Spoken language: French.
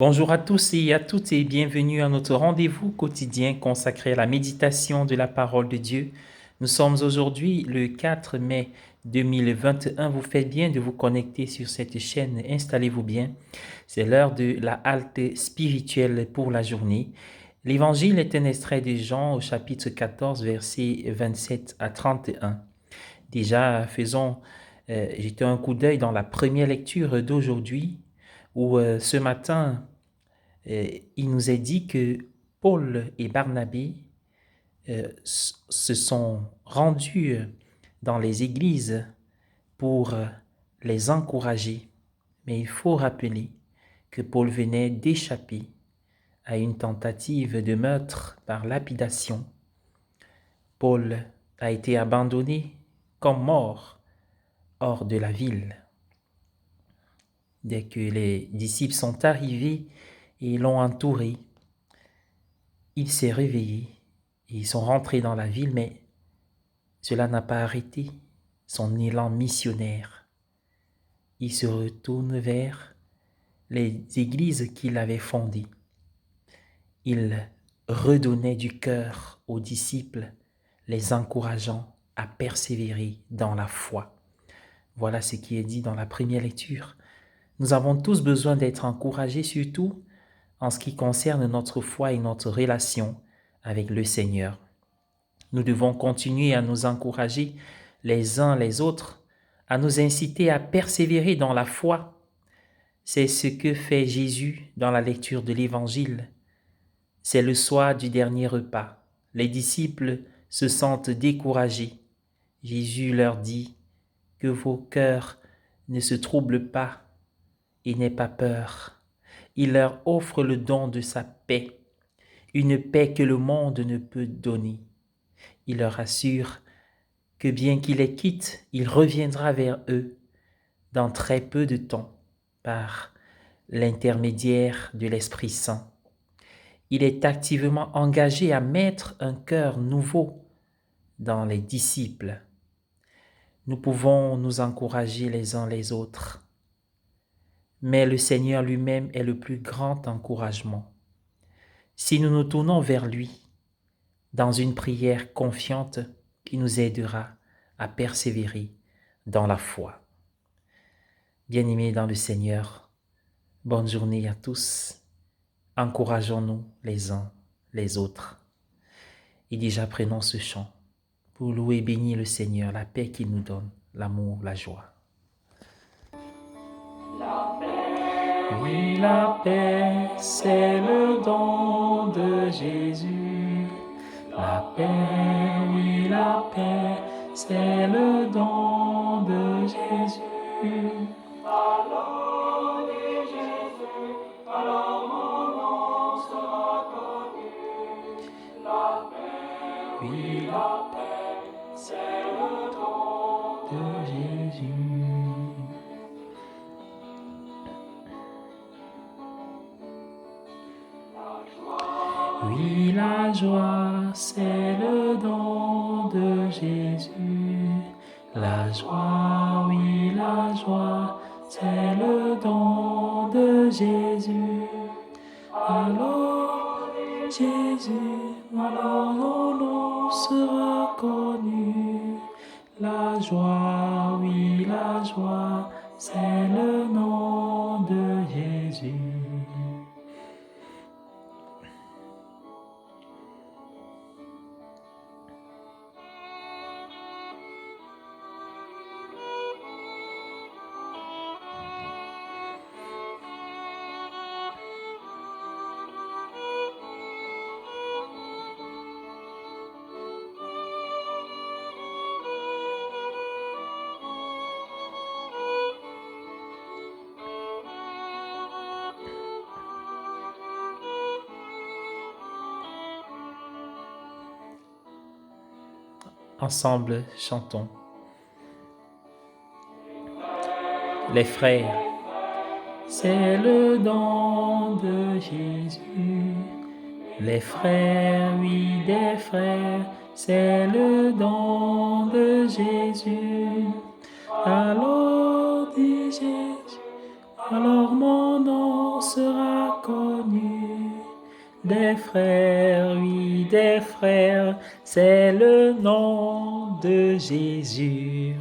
Bonjour à tous et à toutes et bienvenue à notre rendez-vous quotidien consacré à la méditation de la parole de Dieu. Nous sommes aujourd'hui le 4 mai 2021. Vous faites bien de vous connecter sur cette chaîne. Installez-vous bien. C'est l'heure de la halte spirituelle pour la journée. L'évangile est un extrait de Jean au chapitre 14, versets 27 à 31. Déjà, jetons un coup d'œil dans la première lecture d'aujourd'hui où ce matin, il nous est dit que Paul et Barnabé se sont rendus dans les églises pour les encourager. Mais il faut rappeler que Paul venait d'échapper à une tentative de meurtre par lapidation. Paul a été abandonné comme mort hors de la ville. Dès que les disciples sont arrivés et l'ont entouré, il s'est réveillé et ils sont rentrés dans la ville, mais cela n'a pas arrêté son élan missionnaire. Il se retourne vers les églises qu'il avait fondées. Il redonnait du cœur aux disciples, les encourageant à persévérer dans la foi. Voilà ce qui est dit dans la première lecture. Nous avons tous besoin d'être encouragés, surtout en ce qui concerne notre foi et notre relation avec le Seigneur. Nous devons continuer à nous encourager les uns les autres, à nous inciter à persévérer dans la foi. C'est ce que fait Jésus dans la lecture de l'Évangile. C'est le soir du dernier repas. Les disciples se sentent découragés. Jésus leur dit que vos cœurs ne se troublent pas et n'aient pas peur. Il leur offre le don de sa paix, une paix que le monde ne peut donner. Il leur assure que bien qu'il les quitte, il reviendra vers eux dans très peu de temps par l'intermédiaire de l'Esprit Saint. Il est activement engagé à mettre un cœur nouveau dans les disciples. Nous pouvons nous encourager les uns les autres, mais le Seigneur lui-même est le plus grand encouragement. Si nous nous tournons vers lui dans une prière confiante, il nous aidera à persévérer dans la foi. Bien-aimés dans le Seigneur, bonne journée à tous. Encourageons-nous les uns les autres. Et déjà prenons ce chant pour louer et bénir le Seigneur, la paix qu'il nous donne, l'amour, la joie. La paix, oui, la paix, c'est le don de Jésus. La paix, oui, la paix, c'est le don de Jésus. Alors dit Jésus, alors mon nom sera connu. La paix, oui, la paix, c'est le don de Jésus. Oui, la joie, c'est le don de Jésus. La joie, oui, la joie, c'est le don de Jésus. Alors, Jésus, alors mon nom sera connu. La joie, oui, la joie, c'est le nom de Jésus. Ensemble, chantons. Les frères, c'est le don de Jésus. Les frères, oui, des frères, c'est le don de Jésus. Alors dit Jésus, alors mon nom sera connu. Des frères, oui, des frères, c'est le nom de Jésus.